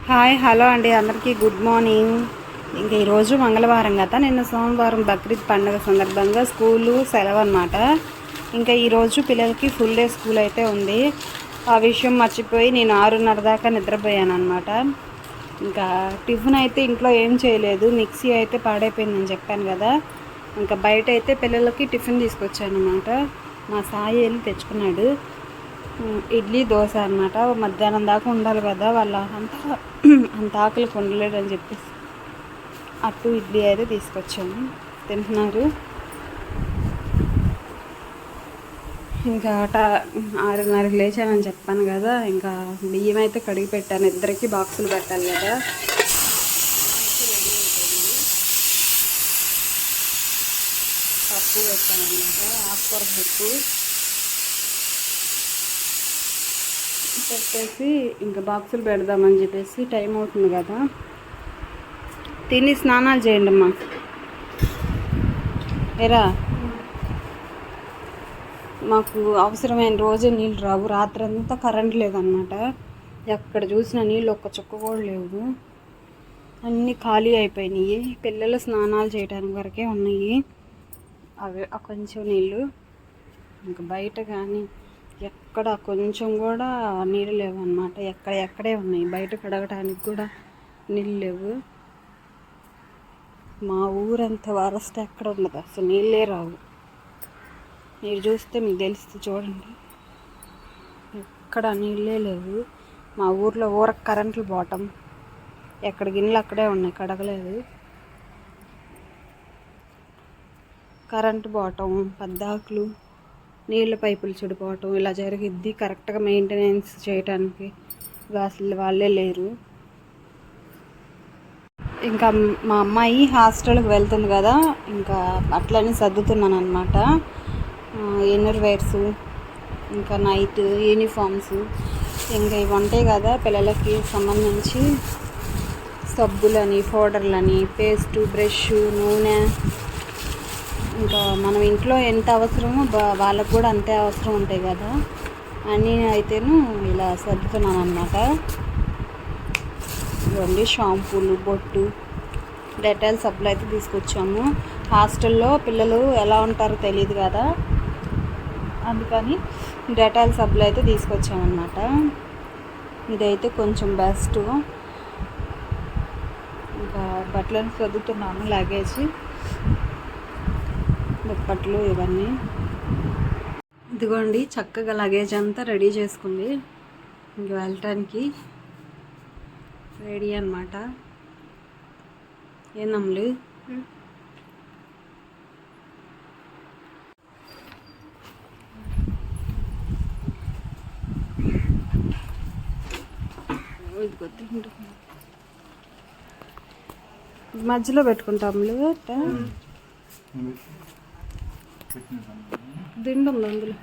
Hi hello అండి, అందరికీ good morning. ఇంకా ఈరోజు మంగళవారం కదా, నిన్న సోమవారం బక్రీద్ పండుగ సందర్భంగా స్కూలు సెలవు అనమాట. ఇంకా ఈరోజు పిల్లలకి ఫుల్ డే స్కూల్ అయితే ఉంది. ఆ విషయం మర్చిపోయి నేను 6:30 దాకా నిద్రపోయాను అనమాట. ఇంకా టిఫిన్ అయితే ఇంట్లో ఏం చేయలేదు, మిక్సీ అయితే పాడైపోయిందని చెప్పాను కదా. ఇంకా బయట అయితే పిల్లలకి టిఫిన్ తీసుకొచ్చాను అనమాట. మా సాయి వెళ్ళి తెచ్చుకున్నాడు. ఇడ్లీ దోశ అనమాట. మధ్యాహ్నం దాకా ఉండాలి కదా, వాళ్ళ అంత ఆకలికి ఉండలేడు అని చెప్పేసి అట్టు ఇడ్లీ అయితే తీసుకొచ్చాము, తింటున్నారు. ఇంకా 6:30కి లేచానని చెప్పాను కదా. ఇంకా బియ్యం అయితే కడిగి పెట్టాను, ఇద్దరికి బాక్సులు పెట్టాలి కదా. పప్పు పెట్టాను అనమాట, ఆకుకూర పప్పు పెట్టేసి ఇంకా బాక్సులు పెడదామని చెప్పేసి టైం అవుతుంది కదా. తిని స్నానాలు చేయండి అమ్మా. ఎరా, మాకు అవసరమైన రోజే నీళ్ళు రావు. రాత్రంతా కరెంట్ లేదనమాట. ఎక్కడ చూసినా నీళ్ళు ఒక్క చుక్క కూడా లేవు, అన్నీ ఖాళీ అయిపోయినాయి. పిల్లలు స్నానాలు చేయడానికి వరకే ఉన్నాయి అవి కొంచెం నీళ్ళు. ఇంకా బయట కానీ ఎక్కడ కొంచెం కూడా నీళ్ళు లేవు అన్నమాట. ఎక్కడే ఉన్నాయి, బయట కడగటానికి కూడా నీళ్ళు లేవు. మా ఊరంతా వరస్ట్ ఎక్కడ ఉండదు, అసలు నీళ్ళే రావు. మీరు చూస్తే మీకు తెలుస్తుంది, చూడండి, ఎక్కడ నీళ్ళే లేవు. మా ఊర్లో కరెంట్లు పోవటం, ఎక్కడ గిన్నెలు అక్కడే ఉన్నాయి, కడగలేదు. కరెంటు పోవటం, పద్దాకులు నీళ్ళ పైపులు చెడిపోవటం ఇలా జరిగిద్ది. కరెక్ట్గా మెయింటెనెన్స్ చేయటానికి అసలు వాళ్ళే లేరు. ఇంకా మా అమ్మాయి హాస్టల్కి వెళ్తుంది కదా, ఇంకా అట్లనే సర్దుతున్నాను అనమాట. ఇన్నర్ వేర్స్, ఇంకా నైట్ యూనిఫామ్స్, ఇంకా ఇవి ఉంటాయి కదా పిల్లలకి సంబంధించి. సబ్బులని, పౌడర్లని, పేస్టు, బ్రష్, నూనె, ఇంకా మనం ఇంట్లో ఎంత అవసరమో వాళ్ళకు కూడా అంతే అవసరం ఉంటాయి కదా. అన్నీ అయితేను ఇలా సర్దుతున్నాను అన్నమాట. ఇవన్నీ షాంపూలు, బొట్టు, డెటాల్ సబ్బులు అయితే తీసుకొచ్చాము. హాస్టల్లో పిల్లలు ఎలా ఉంటారో తెలియదు కదా, అందుకని డెటాల్ సబ్బులు అయితే తీసుకొచ్చామన్నమాట. ఇదైతే కొంచెం బెస్ట్. ఇంకా బట్టలను సర్దుతున్నాను, లగేజ్, దుప్పట్లు ఇవన్నీ. ఇదిగోండి, చక్కగా లగేజ్ అంతా రెడీ చేసుకుంది, ఇంక వెళ్ళటానికి రెడీ అన్నమాట. ఏనమ్ములు మధ్యలో పెట్టుకుంటాములు. దిండు ఉంది అందులో.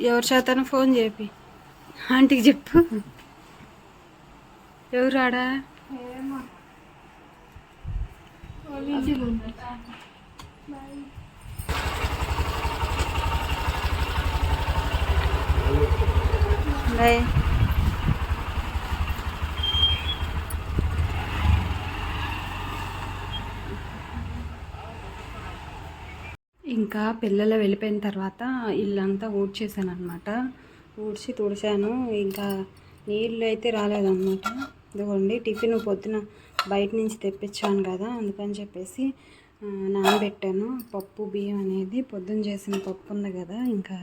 ఎవరి చేతను ఫోన్ చేపి ఆంటీకి చెప్పు. ఎవరు ఆడా? బాయ్. ఇంకా పిల్లలు వెళ్ళిపోయిన తర్వాత ఇల్లంతా ఊడ్చేసాను అనమాట. ఊడ్చి తుడిచాను. ఇంకా నీళ్ళు అయితే రాలేదన్నమాట. ఇదిగోండి, టిఫిన్ పొద్దున బయట నుంచి తెప్పించాను కదా, అందుకని చెప్పేసి నానబెట్టాను. పప్పు బియ్యం అనేది పొద్దున చేసిన పప్పు ఉంది కదా. ఇంకా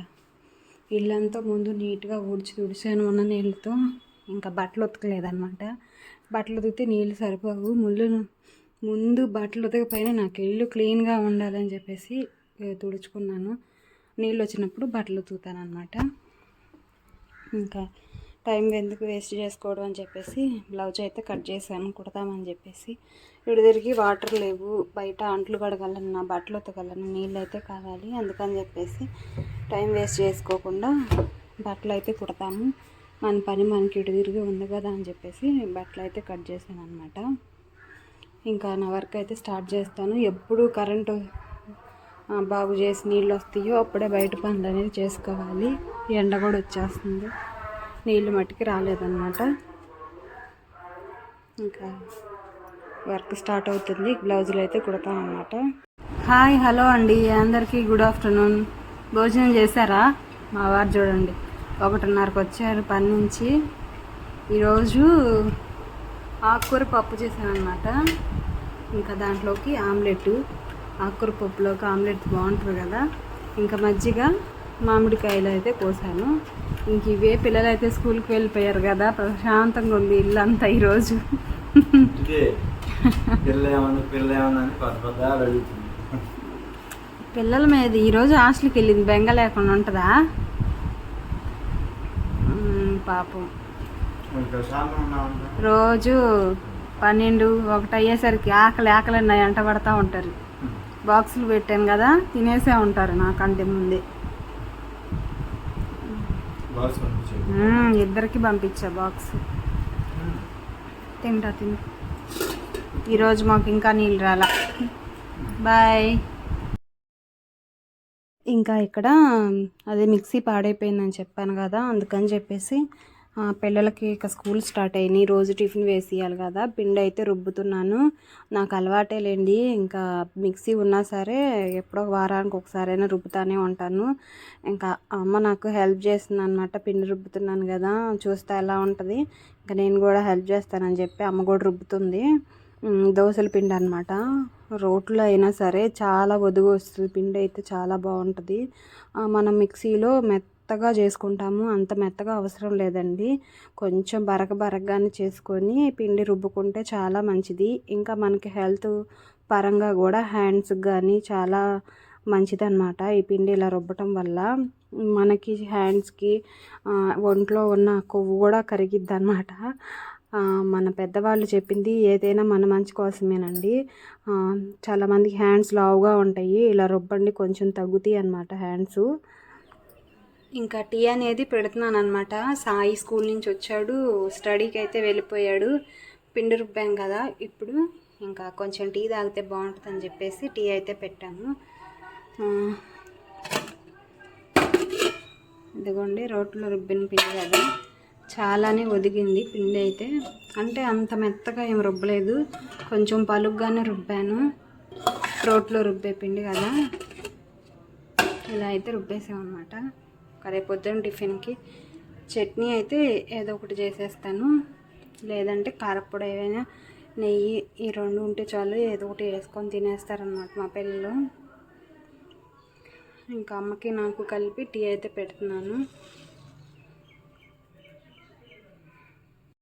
ఇల్లంతా ముందు నీట్గా ఊడ్చి తుడిచాను ఉన్న నీళ్ళతో. ఇంకా బట్టలు ఉతకలేదన్నమాట. బట్టలు ఉతికితే నీళ్ళు సరిపోవు. ముందు బట్టలు ఉతకపోయినా నాకు ఇల్లు క్లీన్గా ఉండాలని చెప్పేసి తుడుచుకున్నాను. నీళ్ళు వచ్చినప్పుడు బట్టలు ఉతుకుతాను అనమాట. ఇంకా టైం ఎందుకు వేస్ట్ చేసుకోవడం అని చెప్పేసి బ్లౌజ్ అయితే కట్ చేశాను, కుడతామని చెప్పేసి. తిరిగి వాటర్ లేవు, బయట అంట్లు కడగాలన్నా బట్టలు ఉతకాలన్నా నీళ్ళు అయితే కావాలి. అందుకని చెప్పేసి టైం వేస్ట్ చేసుకోకుండా బట్టలు అయితే కుడతాము. మన పని మనకి ఇటు తిరిగి ఉంది కదా అని చెప్పేసి బట్టలు అయితే కట్ చేశాను అనమాట. ఇంకా నా వర్క్ అయితే స్టార్ట్ చేస్తాను. ఎప్పుడు కరెంటు బాగు చేసి నీళ్ళు వస్తాయో అప్పుడే బయట పనులు అనేది చేసుకోవాలి. ఎండ కూడా వచ్చేస్తుంది, నీళ్ళు మట్టికి రాలేదన్నమాట. ఇంకా వర్క్ స్టార్ట్ అవుతుంది. బ్లౌజులు అయితే కుడతాను అన్నమాట. హాయ్ హలో అండి అందరికీ గుడ్ ఆఫ్టర్నూన్. భోజనం చేశారా? మా వారు చూడండి 1:30కి వచ్చారు పని నుంచి. ఈరోజు ఆకుకూర పప్పు చేశాను అనమాట. ఇంకా దాంట్లోకి ఆమ్లెట్, ఆకుకూర పప్పులోకి ఆమ్లెట్ బాగుంటుంది కదా. ఇంకా మజ్జిగ, మామిడికాయలు అయితే కోసాను. ఇంక ఇవే పిల్లలు అయితే స్కూల్కి వెళ్ళిపోయారు కదా, ప్రశాంతంగా ఉంది ఇల్లంతా ఈరోజు. పిల్లల మీద ఈరోజు హాస్టల్కి వెళ్ళింది, బెంగ లేకుండా ఉంటుందా పాపం. రోజు 12, 1 అయ్యేసరికి ఆకలి ఎంట పడతా ఉంటారు. బాక్సులు పెట్టాను కదా, తినేసే ఉంటారు నాకంటే ముందే. ఇద్దరికి పంపించా బాక్స్. తింటా ఈరోజు మాకు ఇంకా నీళ్ళు రాలా. బాయ్. ఇంకా ఇక్కడ అదే మిక్సీ పాడైపోయిందని చెప్పాను కదా, అందుకని చెప్పేసి పిల్లలకి ఇక స్కూల్ స్టార్ట్ అయినాయి. రోజు టిఫిన్ వేసి ఇవ్వాలి కదా, పిండి అయితే రుబ్బుతున్నాను. నాకు అలవాటే లేండి, ఇంకా మిక్సీ ఉన్నా సరే ఎప్పుడో వారానికి ఒకసారైనా రుబ్బుతానే ఉంటాను. ఇంకా అమ్మ నాకు హెల్ప్ చేస్తుంది అనమాట. పిండి రుబ్బుతున్నాను కదా, చూస్తే ఎలా ఉంటుంది, ఇంకా నేను కూడా హెల్ప్ చేస్తానని చెప్పి అమ్మ కూడా రుబ్బుతుంది. దోశల పిండి అనమాట. రోట్లో అయినా సరే చాలా ఒదుగు వస్తుంది, పిండి అయితే చాలా బాగుంటుంది. మనం మిక్సీలో మెత్తగా చేసుకుంటాము, అంత మెత్తగా అవసరం లేదండి. కొంచెం బరకగానే చేసుకొని పిండి రుబ్బుకుంటే చాలా మంచిది. ఇంకా మనకి హెల్త్ పరంగా కూడా హ్యాండ్స్కి కానీ చాలా మంచిదన్నమాట. ఈ పిండి ఇలా రుబ్బటం వల్ల మనకి హ్యాండ్స్కి ఒంట్లో ఉన్న కొవ్వు కూడా కరిగిద్ది అన్నమాట. మన పెద్దవాళ్ళు చెప్పింది ఏదైనా మన మంచి కోసమేనండి. చాలామందికి హ్యాండ్స్ లావుగా ఉంటాయి, ఇలా రుబ్బండి కొంచెం తగ్గుతాయి అన్నమాట హ్యాండ్స్. ఇంకా టీ అనేది పెడుతున్నాను అనమాట. సాయి స్కూల్ నుంచి వచ్చాడు, స్టడీకి అయితే వెళ్ళిపోయాడు. పిండి రుబ్బాం కదా, ఇప్పుడు ఇంకా కొంచెం టీ తాగితే బాగుంటుందని చెప్పేసి టీ అయితే పెట్టాను. ఇదిగోండి రోట్లో రుబ్బిన పిండి కదా, చాలానే ఒదిగింది పిండి అయితే. అంటే అంత మెత్తగా ఏం రుబ్బలేదు, కొంచెం పలుగ్గానే రుబ్బాను. రోట్లో రుబ్బే పిండి కదా, ఇలా అయితే రుబ్బేసామన్నమాట. రేపు పొద్దున్న టిఫిన్కి చట్నీ అయితే ఏదో ఒకటి చేసేస్తాను, లేదంటే కారప్పొడి ఏవైనా, నెయ్యి, ఈ 2 ఉంటే చాలు, ఏదో ఒకటి వేసుకొని తినేస్తారనమాట మా పిల్లలు. ఇంకా అమ్మకి నాకు కలిపి టీ అయితే పెడుతున్నాను.